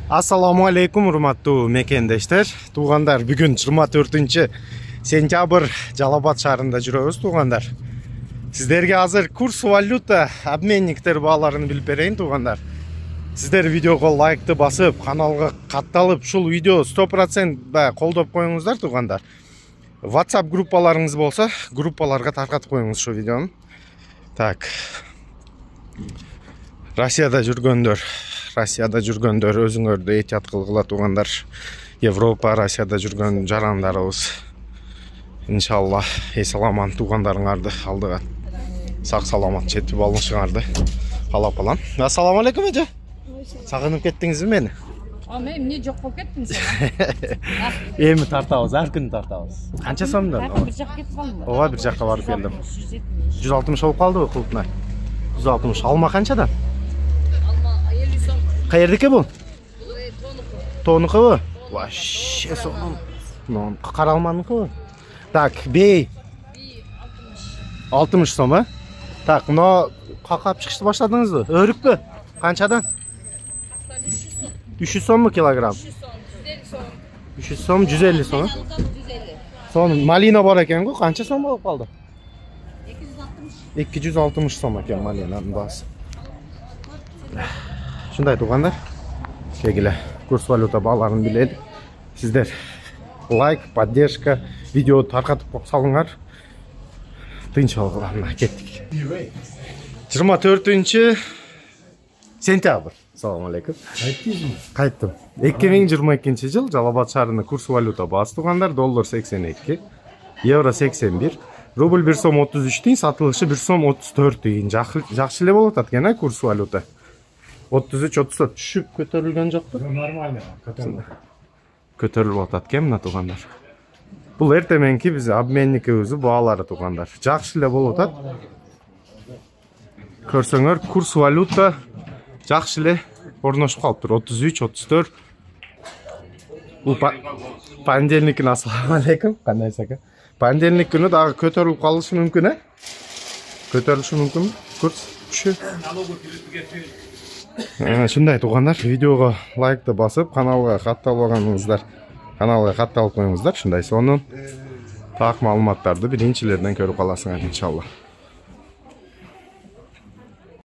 Assalamu alaikum, урматтуу мекендештер. Туугандар, бүгүн 24-сентябрь Жалал-Абад шаарында жүрөбүз, туугандар. Сиздерге азыр курс валюта обменниктер бааларын билип берейин, туугандар. Сиздер видеого лайкты басып, каналга катталып, ушул видео 100% колдоп коюңуздар, туугандар. WhatsApp группаларыңыз болса, группаларга таркатып коюңуз ушул видеону. Так. Россияда жүргөндөр өзүңөрдү этият кылгыла, туугандар. Европа, Россияда жүргөн жарандарыбыз иншалла эсаламан туугандарыңарды алдыга сак саламат жетип алышыңарды каалап калам. Ассаламу алейкум эже. Сагынып кеттиңизби мени? Мен эмне жок болуп кеттим сен? Эми тартабыз, ар күнү тартабыз. Канча сомдон? Бир жакка кетип калдым. Ооба, бир жакка барып келдим. 160 болуп калдыбы култунай? 160. Алма канчадан? Алма 50 сом. Каердики бул? Тонукубу. Тонукубу? Вообще сонун. Ну, кара алманыкыбы? Так, бей. 60 сом, а? Так, мына какап чыгышты башладыңызбы? Өрүкпү? Канчадан? 300 сомбу килограмм? 300 сом, 150 сом. Сон малина бар экен го, канча сом болуп калды? 260 сом экен малинанын баасы. Шундай, туугандар. Кегиле курс валюта бааларын билели. Сиздер лайк, поддержка, видео таркатып салыңар. Тынчалгыларына кеттик. 24-сентябрь. Assalamu alaikum. Кайттым. 2022 жыл Жалал-Абад шаарында курс валюта баасы, туугандар. Доллар 82, евро 81, рубль 1 сом 33 тиын, сатылышы 1 сом 34 тиын. Жакшы эле болуп атат экен, а, курс валюта. 33-34 түшүп көтөрүлгөн жокпу? Нормально, Көтөрүлүп атат экен мына, туугандар. Бул эртең мененки биз обменникибиз баалары, туугандар. Жакшы эле болуп атат. Көрсөңөр, курс валюта жакшы эле орношуп калыптыр. 33-34. Бул понедельник күнү, ассаламу алейкум. Кандайсыз ака? Понедельник күнү дагы көтөрүлүп калышы мүмкүн, э? Көтөрүлүшү мүмкүн курс күшү. Шундай, туугандар, видеого лайкты басып, каналга катталбаганыңыздар, каналга катталып коюңуздар. Шундай, сонун так маалыматтарды биринчилерден көрүп каласыңар иншалла.